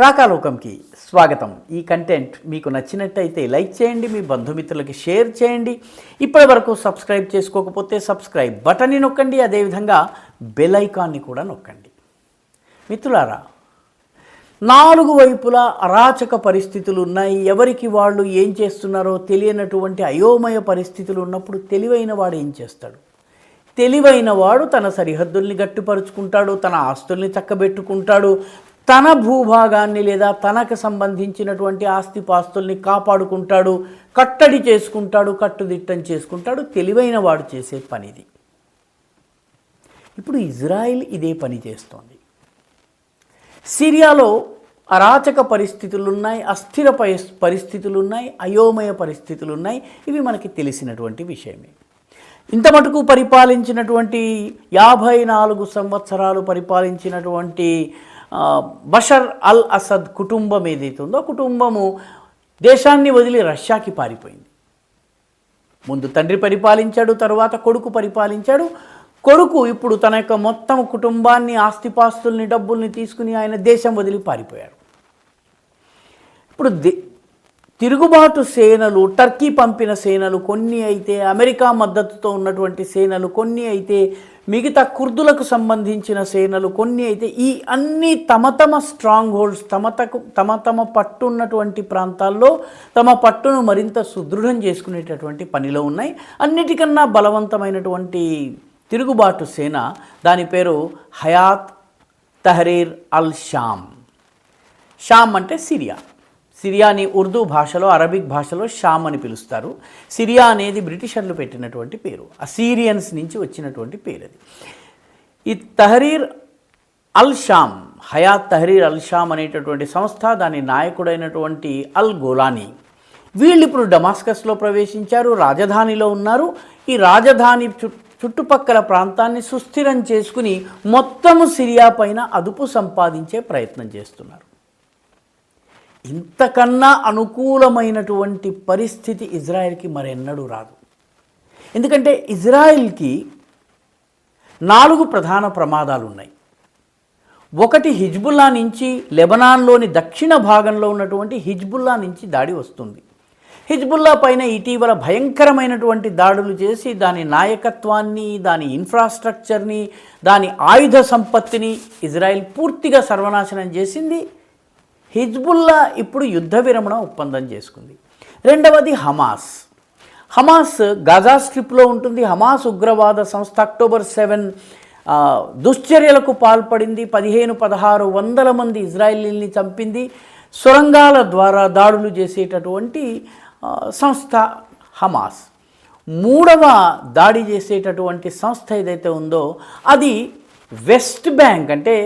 రాకాలోకంకి స్వాగతం. ఈ కంటెంట్ మీకు నచ్చినట్టయితే లైక్ చేయండి, మీ బంధుమిత్రులకి షేర్ చేయండి. ఇప్పటి వరకు సబ్స్క్రైబ్ చేసుకోకపోతే సబ్స్క్రైబ్ బటన్ని నొక్కండి, అదేవిధంగా బెల్ ఐకాన్ని కూడా నొక్కండి. మిత్రులారా, నాలుగు వైపులా అరాచక పరిస్థితులు ఉన్నాయి. ఎవరికి వాళ్ళు ఏం చేస్తున్నారో తెలియనటువంటి అయోమయ పరిస్థితులు ఉన్నప్పుడు తెలివైన వాడు ఏం చేస్తాడు? తెలివైన వాడు తన సరిహద్దుల్ని గట్టిపరుచుకుంటాడు, తన ఆస్తుల్ని చక్కబెట్టుకుంటాడు, తన భూభాగాన్ని లేదా తనకు సంబంధించినటువంటి ఆస్తిపాస్తుల్ని కాపాడుకుంటాడు, కట్టడి చేసుకుంటాడు, కట్టుదిట్టం చేసుకుంటాడు. తెలివైన వాడు చేసే పనిది. ఇప్పుడు ఇజ్రాయిల్ ఇదే పని చేస్తోంది. సిరియాలో అరాచక పరిస్థితులున్నాయి, అస్థిర పరిస్థితులున్నాయి, అయోమయ పరిస్థితులున్నాయి. ఇవి మనకి తెలిసినటువంటి విషయమే. ఇంత మటుకు పరిపాలించినటువంటి 54 సంవత్సరాలు పరిపాలించినటువంటి బషర్ అల్ అసద్ కుటుంబం ఏదైతే ఉందో కుటుంబము దేశాన్ని వదిలి రష్యాకి పారిపోయింది. ముందు తండ్రి పరిపాలించాడు, తరువాత కొడుకు పరిపాలించాడు. కొడుకు ఇప్పుడు తన యొక్క మొత్తం కుటుంబాన్ని, ఆస్తిపాస్తుల్ని, డబ్బుల్ని తీసుకుని ఆయన దేశం వదిలి పారిపోయారు. ఇప్పుడు తిరుగుబాటు సేనలు, టర్కీ పంపిన సేనలు కొన్ని అయితే, అమెరికా మద్దతుతో ఉన్నటువంటి సేనలు కొన్ని అయితే, మిగతా కుర్దులకు సంబంధించిన సేనలు కొన్ని అయితే, ఈ అన్ని తమ తమ స్ట్రాంగ్ హోల్డ్స్, తమ తమ పట్టున్నటువంటి ప్రాంతాల్లో తమ పట్టును మరింత సుదృఢం చేసుకునేటటువంటి పనిలో ఉన్నాయి. అన్నిటికన్నా బలవంతమైనటువంటి తిరుగుబాటు సేన, దాని పేరు Hayat Tahrir al Sham. Sham అంటే సిరియా. సిరియాని ఉర్దూ భాషలో, అరబిక్ భాషలో షామ్ అని పిలుస్తారు. సిరియా అనేది బ్రిటిషర్లు పెట్టినటువంటి పేరు, అసీరియన్స్ నుంచి వచ్చినటువంటి పేరు అది. ఈ Tahrir al Sham, Hayat Tahrir al Sham అనేటటువంటి సంస్థ, దాని నాయకుడైనటువంటి అల్ గోలానీ, వీళ్ళు ఇప్పుడు డమాస్కస్లో ప్రవేశించారు, రాజధానిలో ఉన్నారు. ఈ రాజధాని చుట్టుపక్కల ప్రాంతాన్ని సుస్థిరం చేసుకుని మొత్తము సిరియా పైన అదుపు సంపాదించే ప్రయత్నం చేస్తున్నారు. ఇంతకన్నా అనుకూలమైనటువంటి పరిస్థితి ఇజ్రాయెల్కి మరెన్నడూ రాదు. ఎందుకంటే ఇజ్రాయెల్కి 4 ప్రధాన ప్రమాదాలు ఉన్నాయి. ఒకటి, హిజ్బుల్లా నుంచి, లెబనాన్లోని దక్షిణ భాగంలో ఉన్నటువంటి హిజ్బుల్లా నుంచి దాడి వస్తుంది. హిజ్బుల్లా పైన ఇటీవల భయంకరమైనటువంటి దాడులు చేసి దాని నాయకత్వాన్ని, దాని ఇన్ఫ్రాస్ట్రక్చర్ని, దాని ఆయుధ సంపత్తిని ఇజ్రాయెల్ పూర్తిగా సర్వనాశనం చేసింది. హిజ్బుల్లా ఇప్పుడు యుద్ధ విరమణ ఒప్పందం చేసుకుంది. రెండవది హమాస్ గాజా స్ట్రిప్లో ఉంటుంది. హమాస్ ఉగ్రవాద సంస్థ అక్టోబర్ 7 దుశ్చర్యలకు పాల్పడింది. 1500-1600 మంది ఇజ్రాయిలీల్ని చంపింది. సొరంగాల ద్వారా దాడులు చేసేటటువంటి సంస్థ హమాస్. మూడవ దాడి చేసేటటువంటి సంస్థ ఏదైతే ఉందో అది వెస్ట్ బ్యాంక్, అంటే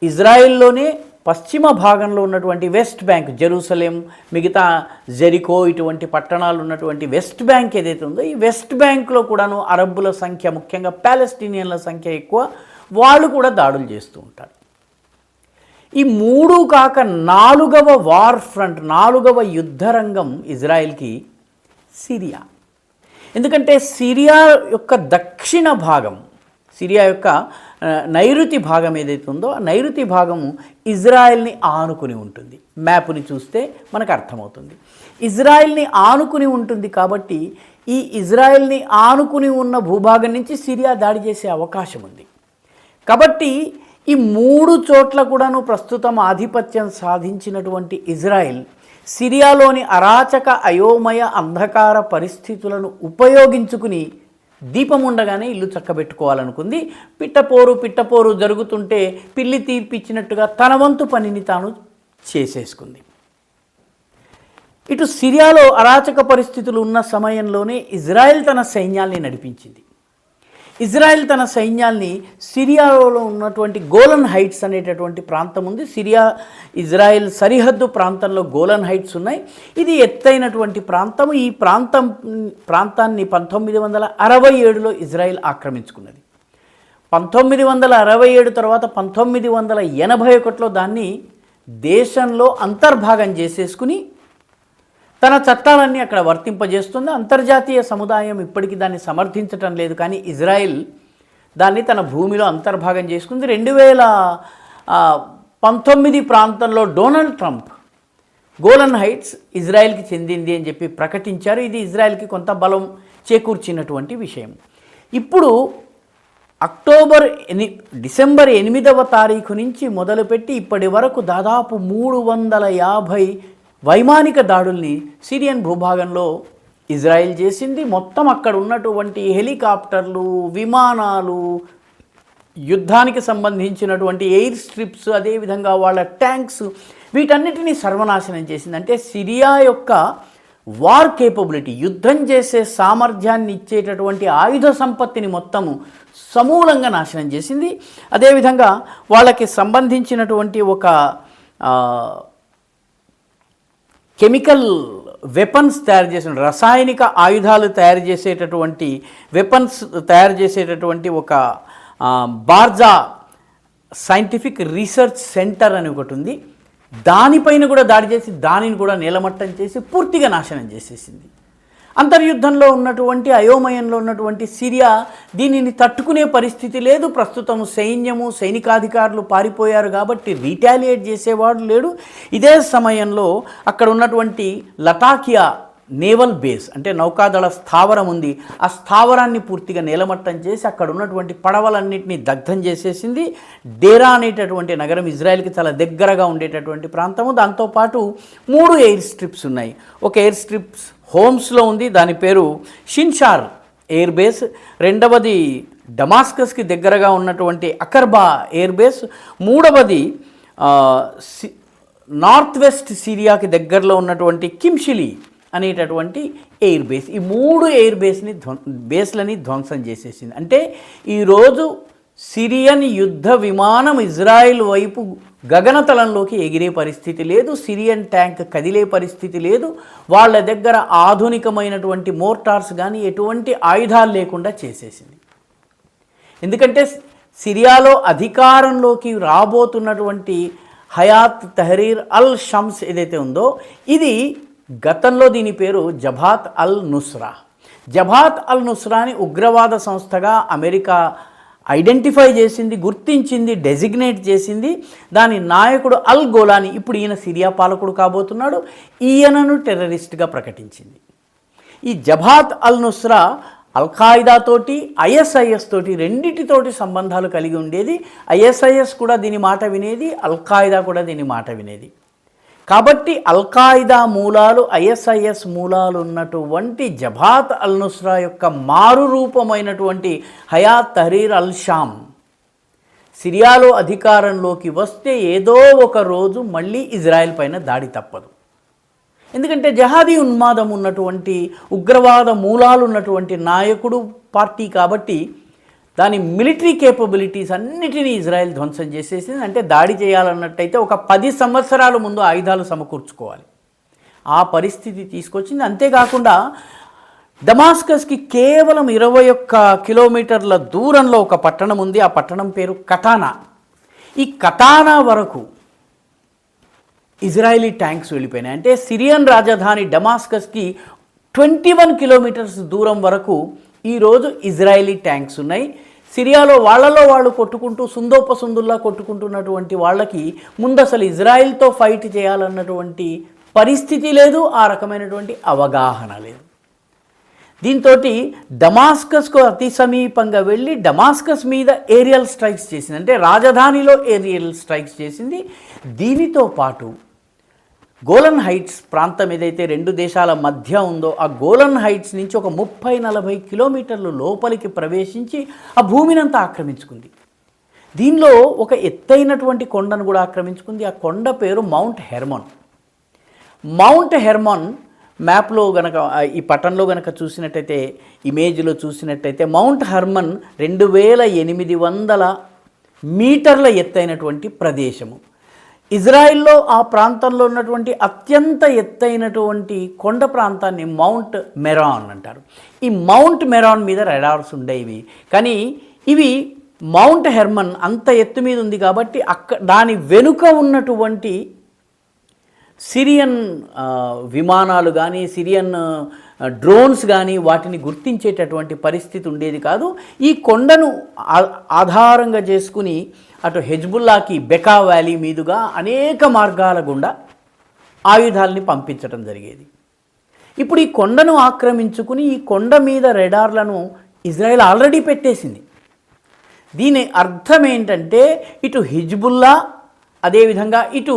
ఇజ్రాయిల్లోనే పశ్చిమ భాగంలో ఉన్నటువంటి వెస్ట్ బ్యాంక్, జెరూసలేం, మిగతా జెరికో, ఇటువంటి పట్టణాలు ఉన్నటువంటి వెస్ట్ బ్యాంక్ ఏదైతే ఉందో, ఈ వెస్ట్ బ్యాంక్లో కూడాను అరబ్బుల సంఖ్య, ముఖ్యంగా ప్యాలెస్టీనియన్ల సంఖ్య ఎక్కువ. వాళ్ళు కూడా దాడులు చేస్తూ ఉంటారు. ఈ 3 కాక 4వ వార్ ఫ్రంట్, 4వ యుద్ధరంగం ఇజ్రాయెల్కి సిరియా. ఎందుకంటే సిరియా యొక్క దక్షిణ భాగం, సిరియా యొక్క నైరుతి భాగం ఏదైతే ఉందో ఆ నైరుతి భాగము ఇజ్రాయెల్ని ఆనుకుని ఉంటుంది. మ్యాప్ని చూస్తే మనకు అర్థమవుతుంది. ఇజ్రాయెల్ని ఆనుకుని ఉంటుంది కాబట్టి ఈ ఇజ్రాయెల్ని ఆనుకుని ఉన్న భూభాగం నుంచి సిరియా దాడి చేసే అవకాశం ఉంది. కాబట్టి ఈ 3 చోట్ల కూడాను ప్రస్తుతం ఆధిపత్యం సాధించినటువంటి ఇజ్రాయెల్ సిరియాలోని అరాచక, అయోమయ, అంధకార పరిస్థితులను ఉపయోగించుకుని దీపం ఉండగానే ఇల్లు చక్కబెట్టుకోవాలనుకుంది. పిట్టపోరు జరుగుతుంటే పిల్లి తీర్పిచ్చినట్టుగా తన వంతు పనిని తాను చేసేసుకుంది. ఇటు సిరియాలో అరాచక పరిస్థితులు ఉన్న సమయంలోనే ఇజ్రాయెల్ తన సైన్యాల్ని నడిపించింది. ఇజ్రాయెల్ తన సైన్యాల్ని సిరియాలో ఉన్నటువంటి గోలన్ హైట్స్ అనేటటువంటి ప్రాంతం ఉంది. సిరియా ఇజ్రాయెల్ సరిహద్దు ప్రాంతంలో గోలన్ హైట్స్ ఉన్నాయి. ఇది ఎత్తైనటువంటి ప్రాంతం. ఈ ప్రాంతాన్ని 1967లో ఇజ్రాయెల్ ఆక్రమించుకున్నది. 1967 తర్వాత 1981లో దాన్ని దేశంలో అంతర్భాగం చేసేసుకుని తన చట్టాలన్నీ అక్కడ వర్తింపజేస్తుంది. అంతర్జాతీయ సముదాయం ఇప్పటికీ దాన్ని సమర్థించటం లేదు, కానీ ఇజ్రాయెల్ దాన్ని తన భూమిలో అంతర్భాగం చేసుకుంది. 19 ప్రాంతంలో డొనాల్డ్ ట్రంప్ గోలన్ హైట్స్ ఇజ్రాయెల్కి చెందింది అని చెప్పి ప్రకటించారు. ఇది ఇజ్రాయెల్కి కొంత బలం చేకూర్చినటువంటి విషయం. ఇప్పుడు డిసెంబర్ 8వ తారీఖు నుంచి మొదలుపెట్టి ఇప్పటి వరకు దాదాపు 350 వైమానిక దాడుల్ని సిరియన్ భూభాగంలో ఇజ్రాయెల్ చేసింది. మొత్తం అక్కడ ఉన్నటువంటి హెలికాప్టర్లు, విమానాలు, యుద్ధానికి సంబంధించినటువంటి ఎయిర్ స్ట్రిప్స్, అదేవిధంగా వాళ్ళ ట్యాంక్స్, వీటన్నిటినీ సర్వనాశనం చేసింది. అంటే సిరియా యొక్క వార్ కేపబిలిటీ, యుద్ధం చేసే సామర్థ్యాన్ని ఇచ్చేటటువంటి ఆయుధ సంపత్తిని మొత్తము సమూలంగా నాశనం చేసింది. అదేవిధంగా వాళ్ళకి సంబంధించినటువంటి ఒక కెమికల్ వెపన్స్ తయారు చేసిన, రసాయనిక ఆయుధాలు తయారు చేసేటటువంటి వెపన్స్ తయారు చేసేటటువంటి ఒక బార్జా సైంటిఫిక్ రీసెర్చ్ సెంటర్ అని ఒకటి ఉంది. దానిపైన కూడా దాడి చేసి దానిని కూడా నేలమట్టం చేసి పూర్తిగా నాశనం చేసేసింది. అంతర్యుద్ధంలో ఉన్నటువంటి, అయోమయంలో ఉన్నటువంటి సిరియా దీనిని తట్టుకునే పరిస్థితి లేదు. ప్రస్తుతం సైన్యము, సైనికాధికారులు పారిపోయారు కాబట్టి రీటాలియేట్ చేసేవాడు లేడు. ఇదే సమయంలో అక్కడ ఉన్నటువంటి లటాకియా నేవల్ బేస్, అంటే నౌకాదళ స్థావరం ఉంది. ఆ స్థావరాన్ని పూర్తిగా నేలమట్టం చేసి అక్కడ ఉన్నటువంటి పడవలన్నింటినీ దగ్ధం చేసేసింది. డేరా అనేటటువంటి నగరం ఇజ్రాయెల్కి చాలా దగ్గరగా ఉండేటటువంటి ప్రాంతము. దాంతోపాటు 3 ఎయిర్ స్ట్రిప్స్ ఉన్నాయి. ఒక ఎయిర్ స్ట్రిప్స్ హోమ్స్లో ఉంది, దాని పేరు షిన్షార్ ఎయిర్ బేస్. రెండవది డమాస్కస్కి దగ్గరగా ఉన్నటువంటి అకర్బా ఎయిర్ బేస్. మూడవది నార్త్ వెస్ట్ సిరియాకి దగ్గరలో ఉన్నటువంటి కిమ్షిలి అనేటటువంటి ఎయిర్ బేస్. ఈ 3 ఎయిర్ బేస్లని ధ్వంసం చేసేసింది. అంటే ఈరోజు సిరియన్ యుద్ధ విమానం ఇజ్రాయిల్ వైపు గగనతలంలోకి ఎగిరే పరిస్థితి లేదు. సిరియన్ ట్యాంక్ కదిలే పరిస్థితి లేదు. వాళ్ళ దగ్గర ఆధునికమైనటువంటి మోర్టార్స్ కానీ ఎటువంటి ఆయుధాలు లేకుండా చేసేసింది. ఎందుకంటే సిరియాలో అధికారంలోకి రాబోతున్నటువంటి హయాత్ తహరీర్ అల్ షమ్స్ ఏదైతే ఉందో, ఇది గతంలో దీని పేరు జబాత్ అల్ నుస్రా. జబాత్ అల్ నుస్రాని ఉగ్రవాద సంస్థగా అమెరికా ఐడెంటిఫై చేసింది, గుర్తించింది, డెసిగ్నేట్ చేసింది. దాని నాయకుడు అల్ గోలాని, ఇప్పుడు ఈయన సిరియా పాలకుడు కాబోతున్నాడు, ఈయనను టెర్రరిస్ట్గా ప్రకటించింది. ఈ జబాత్ అల్ నుస్రా అల్ఖాయిదా తోటి, ఐఎస్ఐఎస్ తోటి, రెండిటితోటి సంబంధాలు కలిగి ఉండేది. ఐఎస్ఐఎస్ కూడా దీని మాట వినేది, అల్ఖాయిదా కూడా దీని మాట వినేది. కాబట్టి అల్ఖాయిదా మూలాలు, ఐఎస్ఐఎస్ మూలాలు ఉన్నటువంటి జబాత్ అల్ నుస్రా యొక్క మారు రూపమైనటువంటి హయాత్ తహరీర్ అల్ షామ్ సిరియాలో అధికారంలోకి వస్తే ఏదో ఒక రోజు మళ్ళీ ఇజ్రాయెల్ పైన దాడి తప్పదు. ఎందుకంటే జహాదీ ఉన్మాదం ఉన్నటువంటి, ఉగ్రవాద మూలాలు ఉన్నటువంటి నాయకుడు పార్టీ కాబట్టి దాని మిలిటరీ కేపబిలిటీస్ అన్నిటినీ ఇజ్రాయెల్ ధ్వంసం చేసేసింది. అంటే దాడి చేయాలన్నట్టయితే ఒక 10 సంవత్సరాల ముందు ఆయుధాలు సమకూర్చుకోవాలి. ఆ పరిస్థితి తీసుకొచ్చింది. అంతేకాకుండా డమాస్కస్కి కేవలం 21 కిలోమీటర్ల దూరంలో ఒక పట్టణం ఉంది. ఆ పట్టణం పేరు కటానా. ఈ కటానా వరకు ఇజ్రాయలీ ట్యాంక్స్ వెళ్ళిపోయినాయి. అంటే సిరియన్ రాజధాని డమాస్కస్కి 21 కిలోమీటర్స్ దూరం వరకు ఈరోజు ఇజ్రాయలీ ట్యాంక్స్ ఉన్నాయి. సిరియాలో వాళ్ళలో వాళ్ళు కొట్టుకుంటూ సుందోపసుందుల్లా కొట్టుకుంటున్నటువంటి వాళ్ళకి ముందు అసలు ఇజ్రాయెల్తో ఫైట్ చేయాలన్నటువంటి పరిస్థితి లేదు, ఆ రకమైనటువంటి అవగాహన లేదు. దీంతో డమాస్కస్కు అతి సమీపంగా వెళ్ళి డమాస్కస్ మీద ఏరియల్ స్ట్రైక్స్ చేసింది. అంటే రాజధానిలో ఏరియల్ స్ట్రైక్స్ చేసింది. దీనితో పాటు గోలన్ హైట్స్ ప్రాంతం ఏదైతే 2 దేశాల మధ్య ఉందో, ఆ గోలన్ హైట్స్ నుంచి ఒక 30-40 కిలోమీటర్లు లోపలికి ప్రవేశించి ఆ భూమినంతా ఆక్రమించుకుంది. దీనిలో ఒక ఎత్తైనటువంటి కొండను కూడా ఆక్రమించుకుంది. ఆ కొండ పేరు మౌంట్ హెర్మోన్. మౌంట్ హెర్మోన్ మ్యాప్లో గనక, ఈ పటంలో గనక చూసినట్టయితే, ఇమేజ్లో చూసినట్టయితే మౌంట్ హెర్మోన్ 2800 మీటర్ల ఎత్తైనటువంటి ప్రదేశము. ఇజ్రాయిల్లో ఆ ప్రాంతంలో ఉన్నటువంటి అత్యంత ఎత్తైనటువంటి కొండ ప్రాంతాన్ని మౌంట్ మెరాన్ అంటారు. ఈ మౌంట్ మెరాన్ మీద రాడార్స్ ఉండేవి, కానీ ఇవి మౌంట్ హెర్మన్ అంత ఎత్తు మీద ఉంది కాబట్టి దాని వెనుక ఉన్నటువంటి సిరియన్ విమానాలు కానీ, సిరియన్ డ్రోన్స్ కానీ వాటిని గుర్తించేటటువంటి పరిస్థితి ఉండేది కాదు. ఈ కొండను ఆధారంగా చేసుకుని అటు హెజ్బుల్లాకి బెకా వ్యాలీ మీదుగా అనేక మార్గాల గుండా ఆయుధాలని పంపించడం జరిగేది. ఇప్పుడు ఈ కొండను ఆక్రమించుకుని ఈ కొండ మీద రెడార్లను ఇజ్రాయెల్ ఆల్రెడీ పెట్టేసింది. దీని అర్థం ఏంటంటే ఇటు హిజ్బుల్లా అదేవిధంగా ఇటు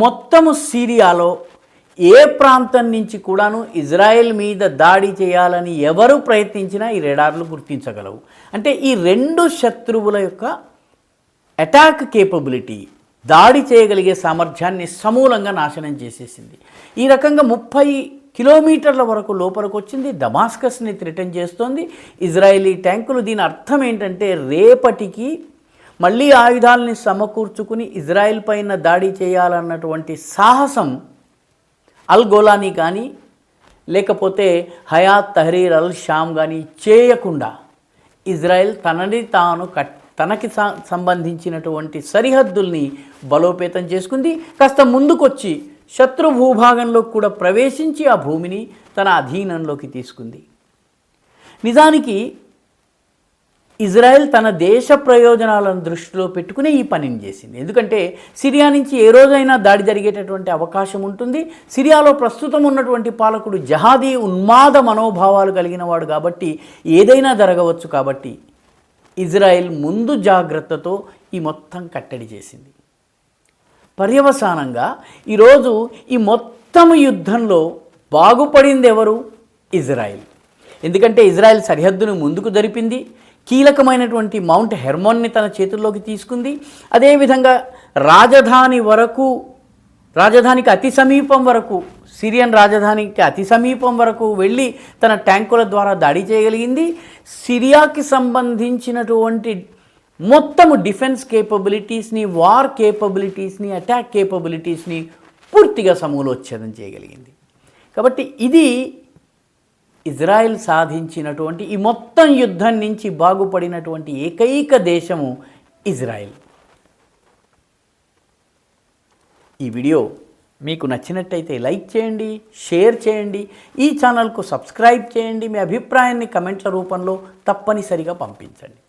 మొత్తము సిరియాలో ఏ ప్రాంతం నుంచి కూడాను ఇజ్రాయెల్ మీద దాడి చేయాలని ఎవరు ప్రయత్నించినా ఈ రెడార్లు గుర్తించగలవు. అంటే ఈ రెండు శత్రువుల యొక్క అటాక్ కేపబిలిటీ, దాడి చేయగలిగే సామర్థ్యాన్ని సమూలంగా నాశనం చేసేసింది. ఈ రకంగా 30 కిలోమీటర్ల వరకు లోపలికి వచ్చింది. డమాస్కస్ని థ్రెటన్ చేస్తోంది ఇజ్రాయేలీ ట్యాంకులు. దీని అర్థం ఏంటంటే రేపటికి మళ్ళీ ఆయుధాలని సమకూర్చుకుని ఇజ్రాయెల్ పైన దాడి చేయాలన్నటువంటి సాహసం అల్ గోలానీ కానీ లేకపోతే హయాత్ తహరీర్ అల్ షామ్ కానీ చేయకుండా ఇజ్రాయెల్ తనకి సంబంధించినటువంటి సరిహద్దుల్ని బలోపేతం చేసుకుంది. కాస్త ముందుకొచ్చి శత్రు భూభాగంలో కూడా ప్రవేశించి ఆ భూమిని తన అధీనంలోకి తీసుకుంది. నిజానికి ఇజ్రాయెల్ తన దేశ ప్రయోజనాలను దృష్టిలో పెట్టుకునే ఈ పనిని చేసింది. ఎందుకంటే సిరియా నుంచి ఏ రోజైనా దాడి జరిగేటటువంటి అవకాశం ఉంటుంది. సిరియాలో ప్రస్తుతం ఉన్నటువంటి పాలకుడు జహాదీ ఉన్మాద మనోభావాలు కలిగిన వాడు కాబట్టి ఏదైనా జరగవచ్చు. కాబట్టి ఇజ్రాయెల్ ముందు జాగ్రత్తతో ఈ మొత్తం కట్టడి చేసింది. పర్యవసానంగా ఈరోజు ఈ మొత్తం యుద్ధంలో బాగుపడింది ఎవరు? ఇజ్రాయెల్. ఎందుకంటే ఇజ్రాయెల్ సరిహద్దును ముందుకు జరిపింది, కీలకమైనటువంటి మౌంట్ హెర్మోన్ని తన చేతుల్లోకి తీసుకుంది. అదేవిధంగా రాజధానికి అతి సమీపం వరకు, సిరియన్ రాజధానికి అతి సమీపం వరకు వెళ్ళి తన ట్యాంకుల ద్వారా దాడి చేయగలిగింది. సిరియాకి సంబంధించినటువంటి మొత్తము డిఫెన్స్ కేపబిలిటీస్ని, వార్ కేపబిలిటీస్ని, అటాక్ కేపబిలిటీస్ని పూర్తిగా సమూలోచ్ఛేదం చేయగలిగింది. కాబట్టి ఇది ఇజ్రాయెల్ సాధించినటువంటి ఈ మొత్తం యుద్ధం నుంచి బాగుపడినటువంటి ఏకైక దేశము ఇజ్రాయెల్. ఈ వీడియో మీకు నచ్చినట్టయితే లైక్ చేయండి, షేర్ చేయండి, ఈ ఛానల్కు సబ్స్క్రైబ్ చేయండి. మీ అభిప్రాయాన్ని కమెంట్ల రూపంలో తప్పనిసరిగా పంపించండి.